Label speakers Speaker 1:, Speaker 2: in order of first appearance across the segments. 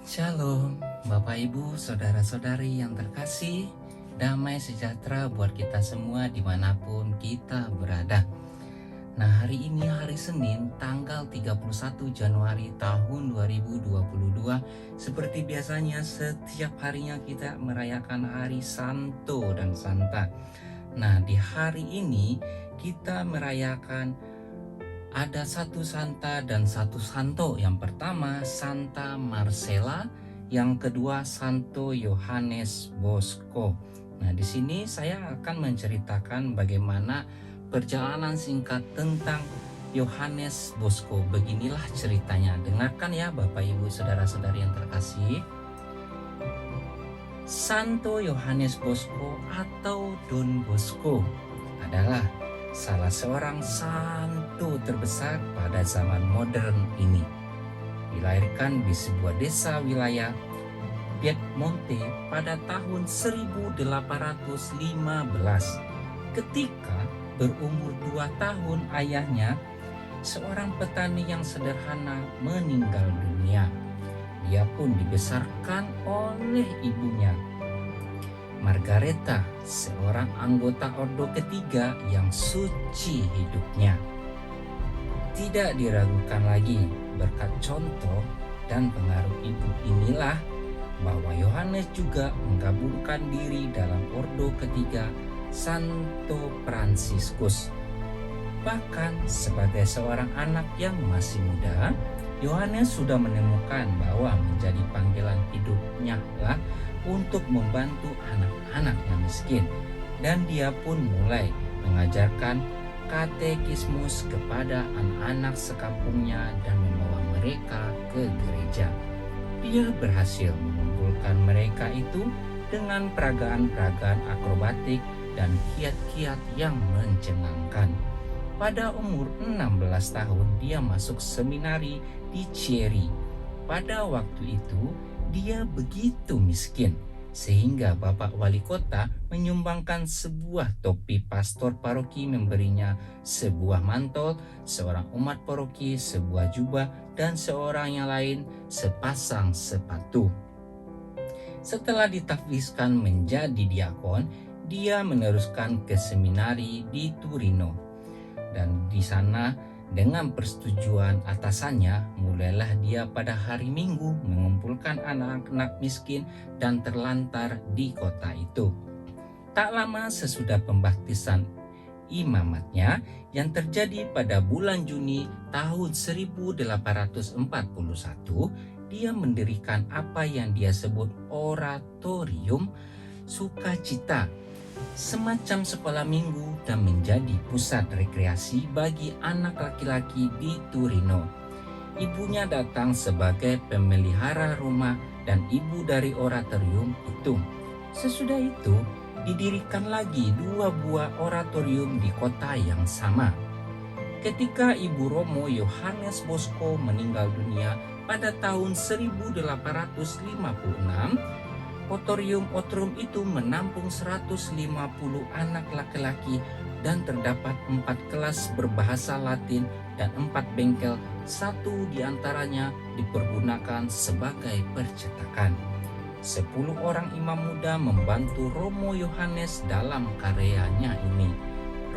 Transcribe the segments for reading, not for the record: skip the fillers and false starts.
Speaker 1: Shalom, Bapak Ibu, Saudara-saudari yang terkasih. Damai sejahtera buat kita semua dimanapun kita berada. Nah, hari ini hari Senin tanggal 31 Januari tahun 2022. Seperti biasanya setiap harinya kita merayakan hari Santo dan Santa. Nah, di hari ini kita merayakan ada satu Santa dan satu Santo. Yang pertama Santa Marcella, yang kedua Santo Yohanes Bosco. Nah, di sini saya akan menceritakan bagaimana perjalanan singkat tentang Yohanes Bosco. Beginilah ceritanya. Dengarkan ya Bapak Ibu Saudara-saudari yang terkasih. Santo Yohanes Bosco atau Don Bosco adalah salah seorang santo terbesar pada zaman modern ini. Dilahirkan di sebuah desa wilayah Piemonte pada tahun 1815. Ketika berumur 2 tahun, ayahnya, seorang petani yang sederhana, meninggal dunia. Dia pun dibesarkan oleh ibunya, Margareta, seorang anggota Ordo ketiga yang suci hidupnya. Tidak diragukan lagi, berkat contoh dan pengaruh ibu inilah bahwa Yohanes juga menggabungkan diri dalam Ordo ketiga Santo Fransiskus. Bahkan sebagai seorang anak yang masih muda, Yohanes sudah menemukan bahwa menjadi panggilan hidupnya lah untuk membantu anak-anak yang miskin, dan dia pun mulai mengajarkan katekismus kepada anak-anak sekampungnya dan membawa mereka ke gereja. Dia berhasil mengumpulkan mereka itu dengan peragaan-peragaan akrobatik dan kiat-kiat yang mencengangkan. Pada umur 16 tahun dia masuk seminari di Chieri. Pada waktu itu dia begitu miskin sehingga Bapak Wali Kota menyumbangkan sebuah topi, pastor paroki memberinya sebuah mantel, seorang umat paroki sebuah jubah, dan seorang yang lain sepasang sepatu. Setelah ditafsirkan menjadi diakon, dia meneruskan ke seminari di Turino, dan di sana dengan persetujuan atasannya, mulailah dia pada hari Minggu mengumpulkan anak-anak miskin dan terlantar di kota itu. Tak lama sesudah pembaptisan imamatnya yang terjadi pada bulan Juni tahun 1841, dia mendirikan apa yang dia sebut Oratorium Sukacita, semacam sekolah minggu dan menjadi pusat rekreasi bagi anak laki-laki di Turino. Ibunya datang sebagai pemelihara rumah dan ibu dari oratorium itu. Sesudah itu didirikan lagi 2 buah oratorium di kota yang sama. Ketika Ibu Romo Yohanes Bosco meninggal dunia pada tahun 1856, Oratorium itu menampung 150 anak laki-laki dan terdapat 4 kelas berbahasa Latin dan 4 bengkel. 1 diantaranya dipergunakan sebagai percetakan. 10 orang imam muda membantu Romo Yohanes dalam karyanya ini.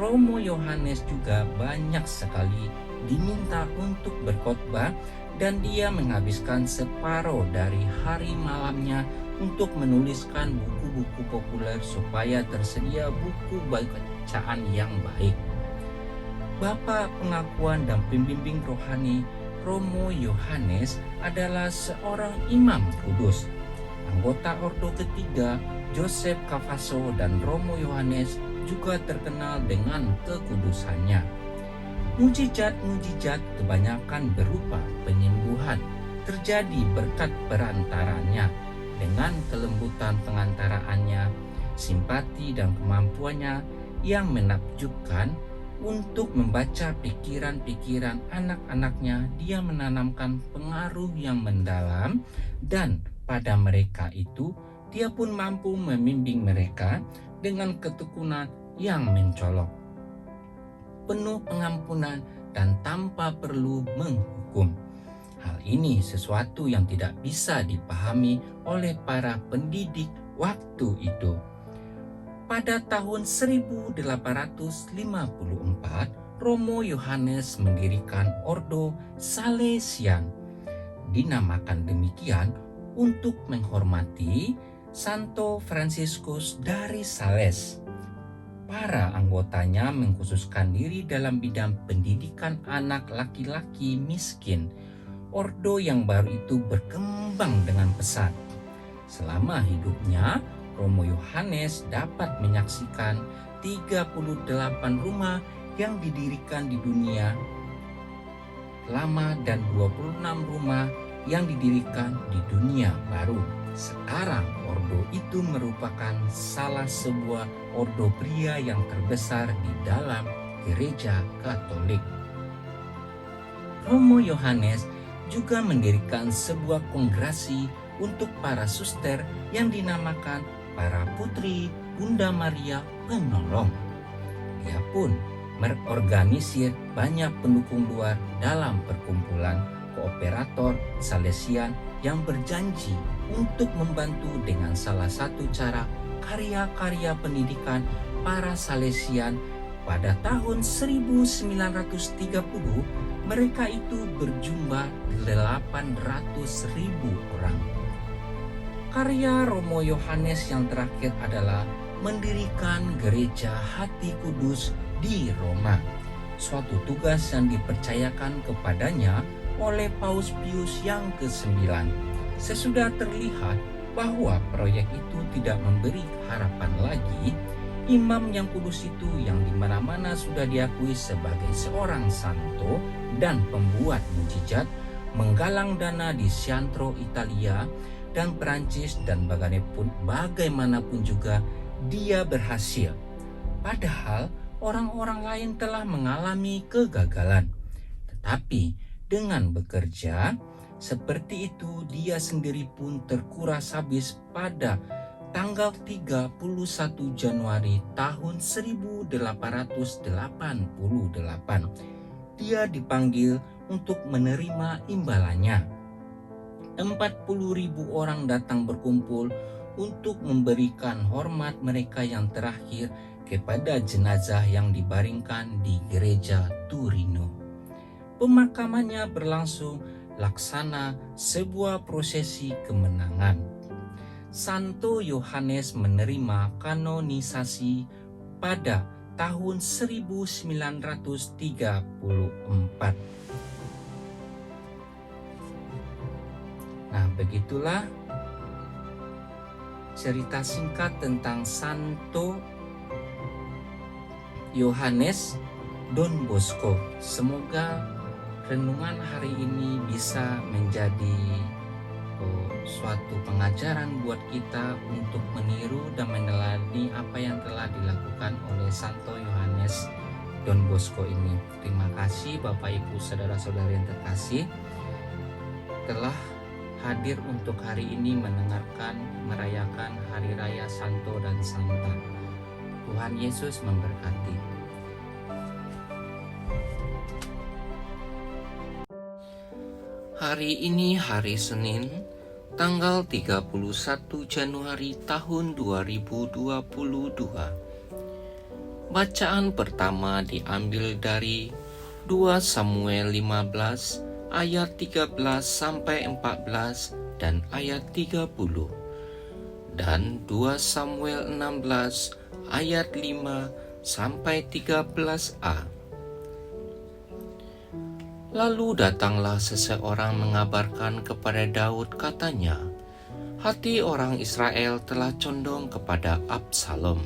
Speaker 1: Romo Yohanes juga banyak sekali diminta untuk berkhotbah dan dia menghabiskan separuh dari hari malamnya untuk menuliskan buku-buku populer supaya tersedia buku bacaan yang baik. Bapak pengakuan dan pembimbing rohani Romo Yohanes adalah seorang imam kudus. Anggota Ordo ketiga Joseph Cavasso dan Romo Yohanes juga terkenal dengan kekudusannya. Mujizat-mujizat kebanyakan berupa penyembuhan terjadi berkat perantaranya. Dengan kelembutan pengantaraannya, simpati dan kemampuannya yang menakjubkan untuk membaca pikiran-pikiran anak-anaknya, dia menanamkan pengaruh yang mendalam, dan pada mereka itu dia pun mampu membimbing mereka dengan ketekunan yang mencolok, penuh pengampunan dan tanpa perlu menghukum. Hal ini sesuatu yang tidak bisa dipahami oleh para pendidik waktu itu. Pada tahun 1854, Romo Yohanes mendirikan Ordo Salesian. Dinamakan demikian untuk menghormati Santo Fransiskus dari Sales. Para anggotanya mengkhususkan diri dalam bidang pendidikan anak laki-laki miskin. Ordo yang baru itu berkembang dengan pesat. Selama hidupnya, Romo Yohanes dapat menyaksikan 38 rumah yang didirikan di dunia lama dan 26 rumah yang didirikan di dunia baru. Sekarang ordo itu merupakan salah sebuah ordo pria yang terbesar di dalam gereja Katolik. Romo Yohanes juga mendirikan sebuah kongregasi untuk para suster yang dinamakan para putri Bunda Maria Penolong. Dia pun mengorganisir banyak pendukung luar dalam perkumpulan kooperator Salesian yang berjanji untuk membantu dengan salah satu cara karya-karya pendidikan para Salesian. Pada tahun 1930 mereka itu berjumlah 800.000 orang. Karya Romo Yohanes yang terakhir adalah mendirikan gereja Hati Kudus di Roma, suatu tugas yang dipercayakan kepadanya oleh Paus Pius yang ke-9. Sesudah terlihat bahwa proyek itu tidak memberi harapan lagi, imam yang kudus itu yang dimana-mana sudah diakui sebagai seorang santo dan pembuat mujizat menggalang dana di Siantro, Italia dan Perancis, dan bagaimanapun juga dia berhasil. Padahal orang-orang lain telah mengalami kegagalan. Tetapi dengan bekerja seperti itu, dia sendiri pun terkuras habis pada tanggal 31 Januari tahun 1888. Dia dipanggil untuk menerima imbalannya. 40.000 orang datang berkumpul untuk memberikan hormat mereka yang terakhir kepada jenazah yang dibaringkan di gereja Turino. Pemakamannya berlangsung laksana sebuah prosesi kemenangan. Santo Yohanes menerima kanonisasi pada tahun 1934. Nah, begitulah cerita singkat tentang Santo Yohanes Don Bosco. Semoga renungan hari ini bisa menjadi suatu pengajaran buat kita untuk meniru dan meneladani apa yang telah dilakukan oleh Santo Yohanes Don Bosco ini. Terima kasih Bapak Ibu saudara-saudari yang terkasih telah hadir untuk hari ini mendengarkan merayakan Hari Raya Santo dan Santa. Tuhan Yesus memberkati. Hari ini hari Senin, tanggal 31 Januari tahun 2022. Bacaan pertama diambil dari 2 Samuel 15 ayat 13 sampai 14 dan ayat 30, dan 2 Samuel 16 ayat 5 sampai 13a. Lalu datanglah seseorang mengabarkan kepada Daud, katanya, hati orang Israel telah condong kepada Absalom.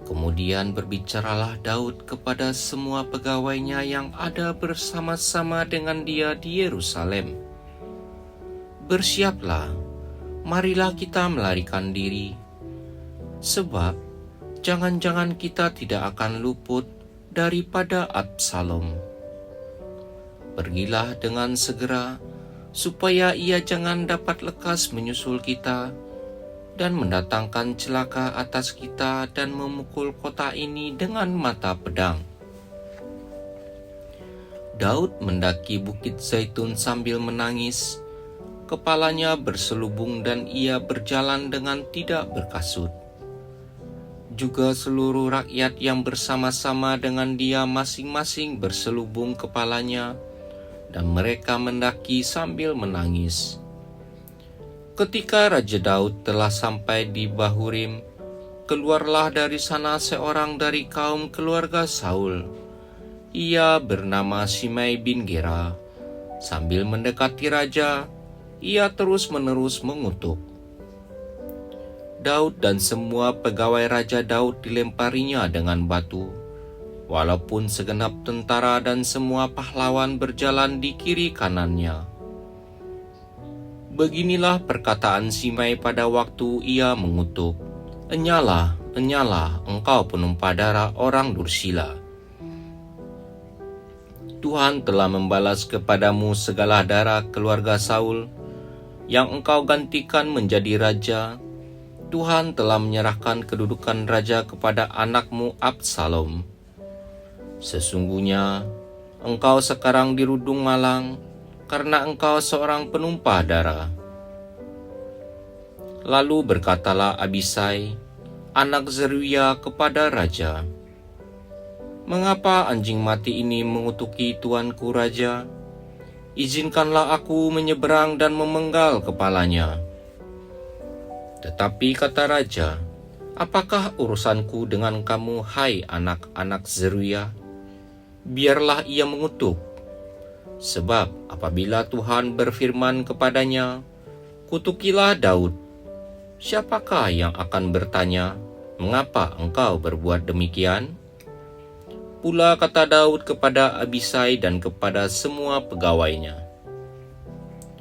Speaker 1: Kemudian berbicaralah Daud kepada semua pegawainya yang ada bersama-sama dengan dia di Yerusalem. Bersiaplah, marilah kita melarikan diri, sebab jangan-jangan kita tidak akan luput daripada Absalom. Pergilah dengan segera, supaya ia jangan dapat lekas menyusul kita dan mendatangkan celaka atas kita dan memukul kota ini dengan mata pedang. Daud mendaki bukit Zaitun sambil menangis. Kepalanya berselubung dan ia berjalan dengan tidak berkasut. Juga seluruh rakyat yang bersama-sama dengan dia masing-masing berselubung kepalanya, dan mereka mendaki sambil menangis. Ketika Raja Daud telah sampai di Bahurim, keluarlah dari sana seorang dari kaum keluarga Saul. Ia bernama Simei bin Gera. Sambil mendekati raja, ia terus-menerus mengutuk. Daud dan semua pegawai Raja Daud dilemparinya dengan batu, walaupun segenap tentara dan semua pahlawan berjalan di kiri kanannya. Beginilah perkataan Simei pada waktu ia mengutuk, "Enyalah, enyalah, engkau penumpah darah orang dursila. Tuhan telah membalas kepadamu segala darah keluarga Saul, yang engkau gantikan menjadi raja. Tuhan telah menyerahkan kedudukan raja kepada anakmu Absalom. Sesungguhnya engkau sekarang dirundung malang, karena engkau seorang penumpah darah." Lalu berkatalah Abisai, anak Zeruya, kepada raja, "Mengapa anjing mati ini mengutuki tuanku raja? Izinkanlah aku menyeberang dan memenggal kepalanya." Tetapi kata raja, "Apakah urusanku dengan kamu, hai anak-anak Zeruya? Biarlah ia mengutuk. Sebab apabila Tuhan berfirman kepadanya, 'Kutukilah Daud,' siapakah yang akan bertanya, 'Mengapa engkau berbuat demikian?'" Pula kata Daud kepada Abisai dan kepada semua pegawainya,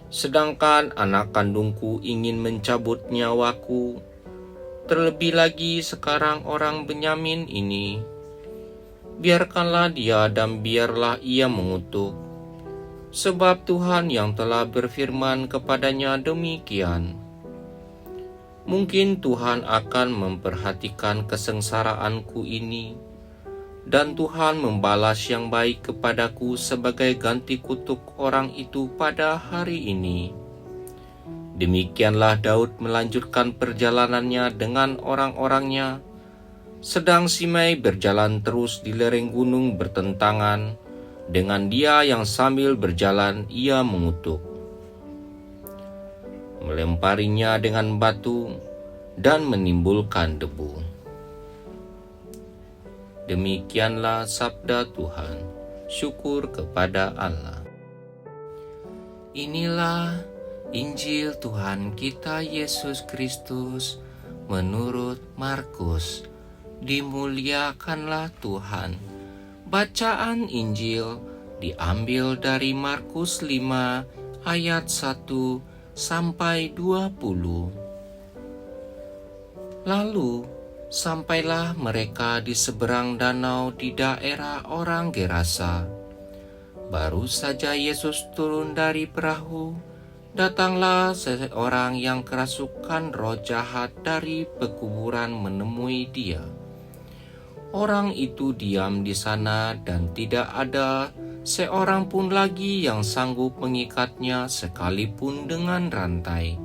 Speaker 1: "Sedangkan anak kandungku ingin mencabut nyawaku, terlebih lagi sekarang orang Benyamin ini, biarkanlah dia dan biarlah ia mengutuk, sebab Tuhan yang telah berfirman kepadanya demikian. Mungkin Tuhan akan memperhatikan kesengsaraanku ini, dan Tuhan membalas yang baik kepadaku sebagai ganti kutuk orang itu pada hari ini." Demikianlah Daud melanjutkan perjalanannya dengan orang-orangnya, sedang Simei berjalan terus di lereng gunung bertentangan dengan dia yang sambil berjalan ia mengutuk, melemparinya dengan batu dan menimbulkan debu. Demikianlah sabda Tuhan. Syukur kepada Allah. Inilah Injil Tuhan kita Yesus Kristus menurut Markus. Dimuliakanlah Tuhan. Bacaan Injil diambil dari Markus 5 ayat 1 sampai 20. Lalu sampailah mereka di seberang danau di daerah orang Gerasa. Baru saja Yesus turun dari perahu, datanglah seorang yang kerasukan roh jahat dari pekuburan menemui dia. Orang itu diam di sana dan tidak ada seorang pun lagi yang sanggup mengikatnya sekalipun dengan rantai.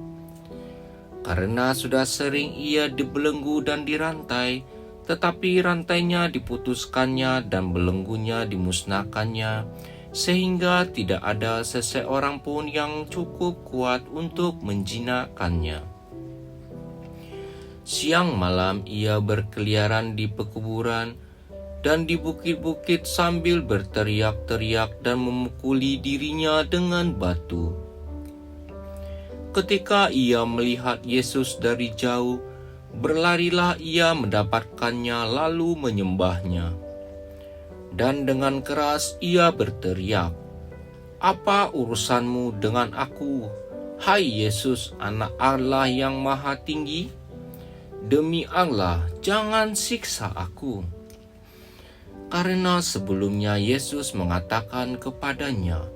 Speaker 1: Karena sudah sering ia dibelenggu dan dirantai, tetapi rantainya diputuskannya dan belenggunya dimusnahkannya, sehingga tidak ada seseorang pun yang cukup kuat untuk menjinakkannya. Siang malam ia berkeliaran di pekuburan dan di bukit-bukit sambil berteriak-teriak dan memukuli dirinya dengan batu. Ketika ia melihat Yesus dari jauh, berlarilah ia mendapatkannya lalu menyembahnya. Dan dengan keras ia berteriak, "Apa urusanmu dengan aku, hai Yesus, anak Allah yang maha tinggi? Demi Allah, jangan siksa aku." Karena sebelumnya Yesus mengatakan kepadanya,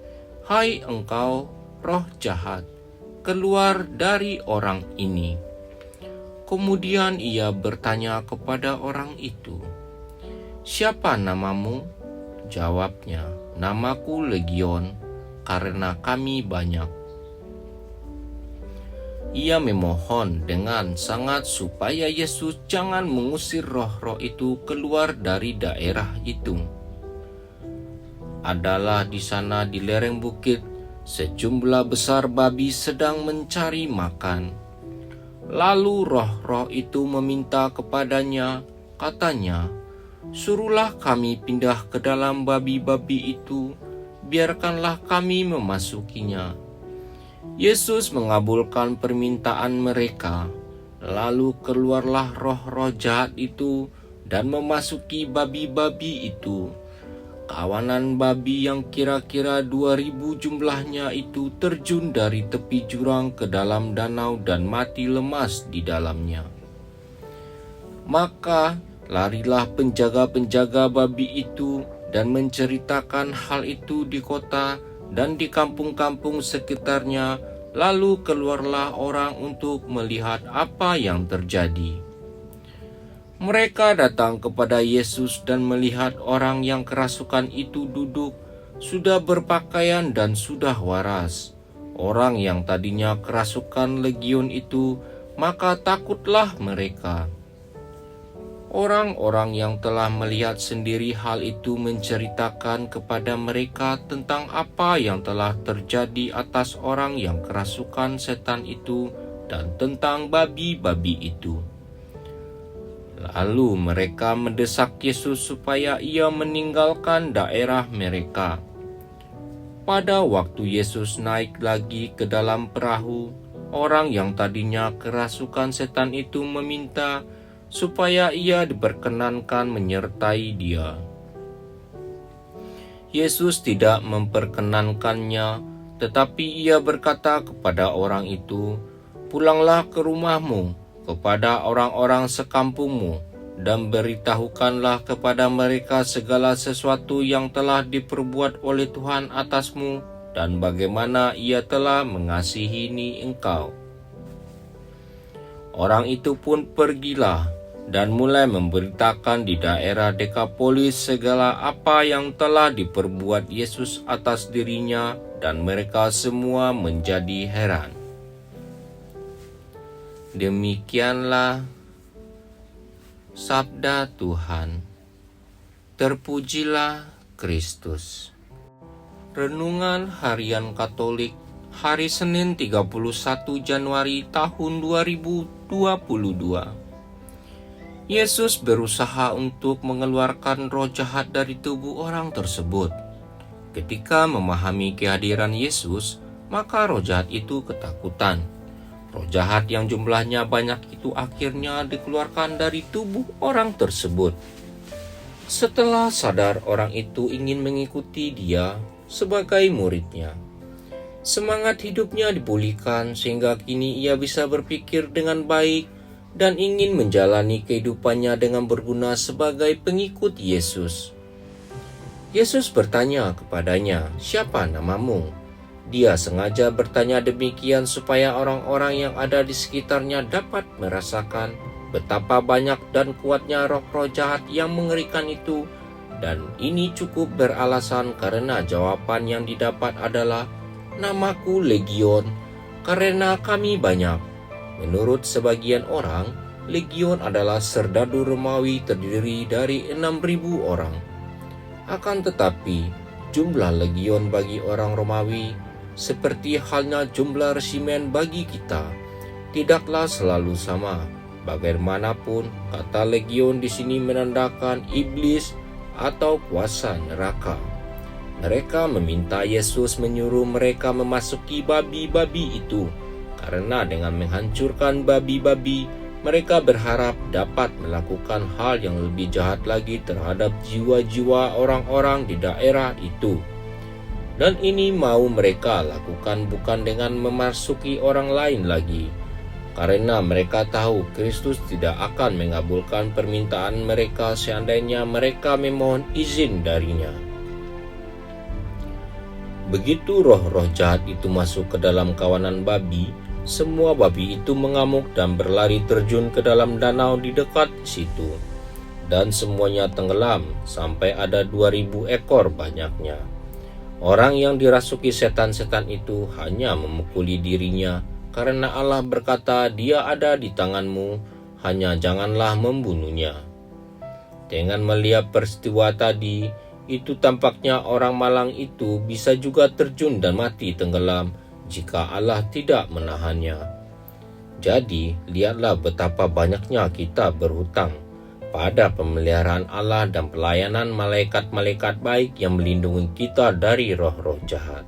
Speaker 1: "Hai engkau, roh jahat, keluar dari orang ini." Kemudian ia bertanya kepada orang itu, "Siapa namamu?" Jawabnya,
Speaker 2: namaku Legion, karena kami banyak. Ia memohon dengan sangat supaya Yesus jangan mengusir roh-roh itu keluar dari daerah itu. Adalah di sana di lereng bukit, sejumlah besar babi sedang mencari makan. Lalu roh-roh itu meminta kepadanya, katanya, "Suruhlah kami pindah ke dalam babi-babi itu, biarkanlah kami memasukinya." Yesus mengabulkan permintaan mereka. Lalu keluarlah roh-roh jahat itu dan memasuki babi-babi itu. Kawanan babi yang kira-kira 2.000 jumlahnya itu terjun dari tepi jurang ke dalam danau dan mati lemas di dalamnya. Maka larilah penjaga-penjaga babi itu dan menceritakan hal itu di kota dan di kampung-kampung sekitarnya. Lalu keluarlah orang untuk melihat apa yang terjadi. Mereka datang kepada Yesus dan melihat orang yang kerasukan itu duduk, sudah berpakaian dan sudah waras. Orang yang tadinya kerasukan legion itu, maka takutlah mereka. Orang-orang yang telah melihat sendiri hal itu menceritakan kepada mereka tentang apa yang telah terjadi atas orang yang kerasukan setan itu dan tentang babi-babi itu. Lalu mereka mendesak Yesus supaya ia meninggalkan daerah mereka. Pada waktu Yesus naik lagi ke dalam perahu, orang yang tadinya kerasukan setan itu meminta supaya ia diperkenankan menyertai dia. Yesus tidak memperkenankannya, tetapi ia berkata kepada orang itu, "Pulanglah ke rumahmu, kepada orang-orang sekampungmu, dan beritahukanlah kepada mereka segala sesuatu yang telah diperbuat oleh Tuhan atasmu, dan bagaimana ia telah mengasihi engkau." Orang itu pun pergilah dan mulai memberitakan di daerah Dekapolis segala apa yang telah diperbuat Yesus atas dirinya, dan mereka semua menjadi heran. Demikianlah sabda Tuhan. Terpujilah Kristus. Renungan Harian Katolik hari Senin 31 Januari tahun 2022. Yesus berusaha untuk mengeluarkan roh jahat dari tubuh orang tersebut. Ketika memahami kehadiran Yesus, maka roh jahat itu ketakutan. Roh jahat yang jumlahnya banyak itu akhirnya dikeluarkan dari tubuh orang tersebut. Setelah sadar, orang itu ingin mengikuti dia sebagai muridnya. Semangat hidupnya dipulihkan sehingga kini ia bisa berpikir dengan baik dan ingin menjalani kehidupannya dengan berguna sebagai pengikut Yesus. Yesus bertanya kepadanya, "Siapa namamu?" Dia sengaja bertanya demikian supaya orang-orang yang ada di sekitarnya dapat merasakan betapa banyak dan kuatnya roh-roh jahat yang mengerikan itu, dan ini cukup beralasan karena jawaban yang didapat adalah, "Namaku Legion, karena kami banyak." Menurut sebagian orang, legion adalah serdadu Romawi terdiri dari 6.000 orang. Akan tetapi, jumlah legion bagi orang Romawi, seperti halnya jumlah resimen bagi kita, tidaklah selalu sama. Bagaimanapun, kata legion di sini menandakan iblis atau kuasa neraka. Mereka meminta Yesus menyuruh mereka memasuki babi-babi itu, karena dengan menghancurkan babi-babi, mereka berharap dapat melakukan hal yang lebih jahat lagi terhadap jiwa-jiwa orang-orang di daerah itu. Dan ini mau mereka lakukan bukan dengan memasuki orang lain lagi, karena mereka tahu Kristus tidak akan mengabulkan permintaan mereka seandainya mereka memohon izin darinya. Begitu roh-roh jahat itu masuk ke dalam kawanan babi, semua babi itu mengamuk dan berlari terjun ke dalam danau di dekat situ. Dan semuanya tenggelam sampai ada 2.000 ekor banyaknya. Orang yang dirasuki setan-setan itu hanya memukuli dirinya, karena Allah berkata, "Dia ada di tanganmu, hanya janganlah membunuhnya." Dengan melihat peristiwa tadi, itu tampaknya orang malang itu bisa juga terjun dan mati tenggelam jika Allah tidak menahannya. Jadi, lihatlah betapa banyaknya kita berhutang pada pemeliharaan Allah dan pelayanan malaikat-malaikat baik yang melindungi kita dari roh-roh jahat.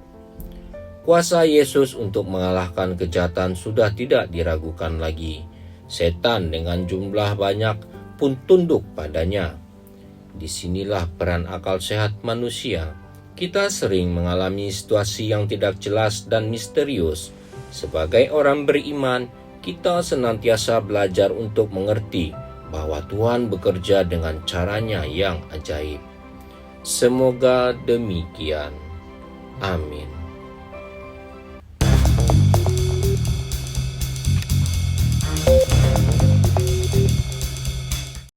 Speaker 2: Kuasa Yesus untuk mengalahkan kejahatan sudah tidak diragukan lagi. Setan dengan jumlah banyak pun tunduk padanya. Disinilah peran akal sehat manusia. Kita sering mengalami situasi yang tidak jelas dan misterius. Sebagai orang beriman, kita senantiasa belajar untuk mengerti bahwa Tuhan bekerja dengan caranya yang ajaib. Semoga demikian. Amin.